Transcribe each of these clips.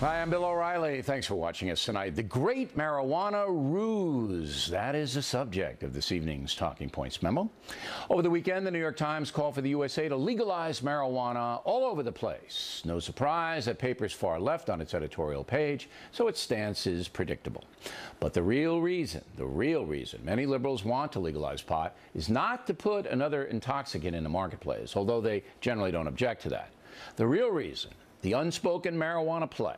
Hi, I'm Bill O'Reilly. Thanks for watching us tonight. The great marijuana ruse. That is the subject of this evening's Talking Points memo. Over the weekend, the New York Times called for the USA to legalize marijuana all over the place. No surprise that paper's far left on its editorial page, so its stance is predictable. But the real reason many liberals want to legalize pot is not to put another intoxicant in the marketplace, although they generally don't object to that. The real reason, the unspoken marijuana play,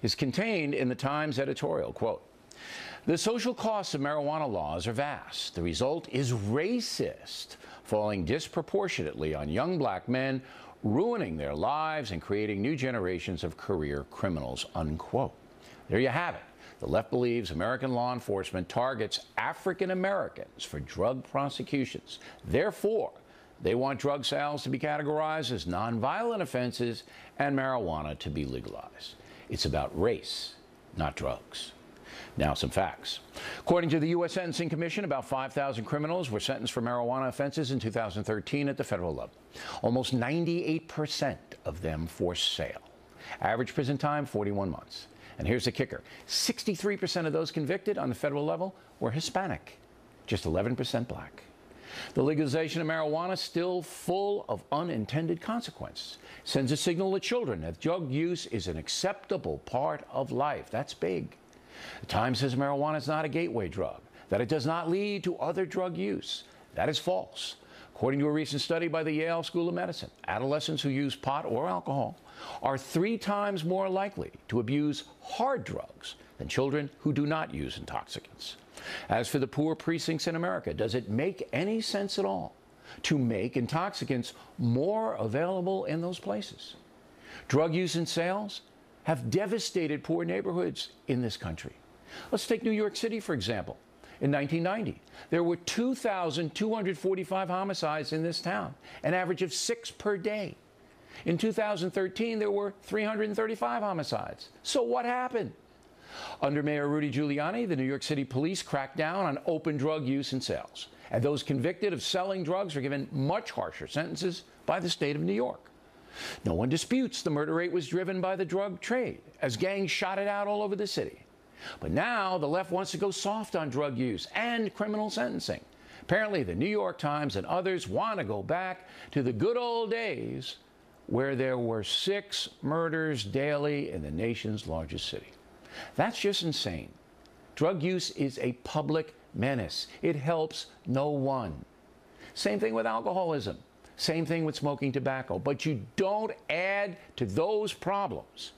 is contained in the Times editorial. Quote, "The social costs of marijuana laws are vast. The result is racist, falling disproportionately on young black men, ruining their lives and creating new generations of career criminals," unquote. There you have it. The left believes American law enforcement targets African Americans for drug prosecutions. Therefore, they want drug sales to be categorized as nonviolent offenses and marijuana to be legalized. It's about race, not drugs. Now, some facts. According to the U.S. Sentencing Commission, about 5,000 criminals were sentenced for marijuana offenses in 2013 at the federal level. Almost 98% of them for sale. Average prison time, 41 months. And here's the kicker. 63% of those convicted on the federal level were Hispanic, just 11% black. The legalization of marijuana is still full of unintended consequences. Sends a signal to children that drug use is an acceptable part of life. That's big. The Times says marijuana is not a gateway drug, that it does not lead to other drug use. That is false. According to a recent study by the Yale School of Medicine, adolescents who use pot or alcohol are 3 times more likely to abuse hard drugs than children who do not use intoxicants. As for the poor precincts in America, does it make any sense at all to make intoxicants more available in those places? Drug use and sales have devastated poor neighborhoods in this country. Let's take New York City, for example. In 1990, there were 2,245 homicides in this town, an average of 6 per day. In 2013, there were 335 homicides. So what happened? Under Mayor Rudy Giuliani, the New York City police cracked down on open drug use and sales. And those convicted of selling drugs are given much harsher sentences by the state of New York. No one disputes the murder rate was driven by the drug trade, as gangs shot it out all over the city. But now the left wants to go soft on drug use and criminal sentencing. Apparently, the New York Times and others want to go back to the good old days where there were 6 murders daily in the nation's largest city. That's just insane. Drug use is a public menace. It helps no one. Same thing with alcoholism. Same thing with smoking tobacco. But you don't add to those problems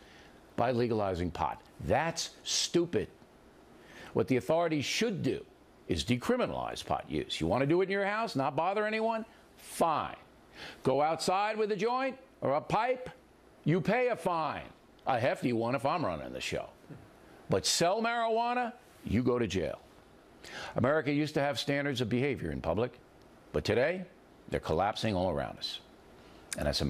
by legalizing pot. That's stupid. What the authorities should do is decriminalize pot use. You want to do it in your house, not bother anyone? Fine. Go outside with a joint or a pipe, you pay a fine. A hefty one if I'm running the show. But sell marijuana, you go to jail. America used to have standards of behavior in public, but today they're collapsing all around us. And that's a